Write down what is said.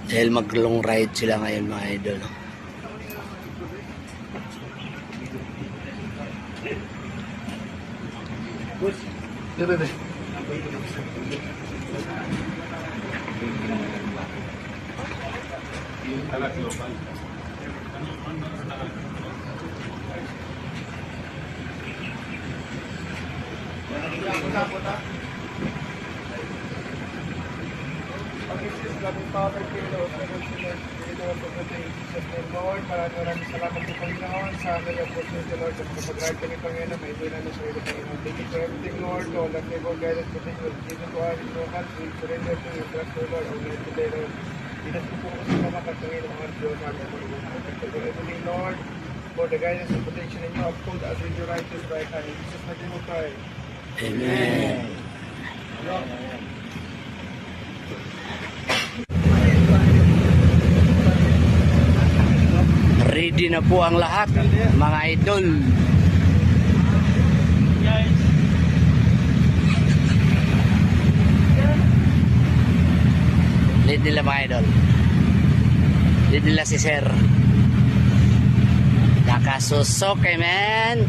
Dahil mag long ride sila ngayon mga idol. Maraming salamat po Panginoon sa aming opportunity, Lord, at kapag-ride kami Panginoon, may ito namin sa iyo Panginoon. Thank you for everything, Lord. All that favor, guidance, protection, given to us in your hands. We surrender to you, trust you, Lord, our life today, Lord. Inas po po kasi mga Panginoon, mga Diyos namin, Panginoon. Thank you for everything, Lord, for the guidance and protection in you. Uphold us with your righteous right hand. In Jesus' name we pray. Amen. Ready na po ang lahat, mga idol. Lead nila mga idol. Lead nila si Sir. Nakasusoke, man.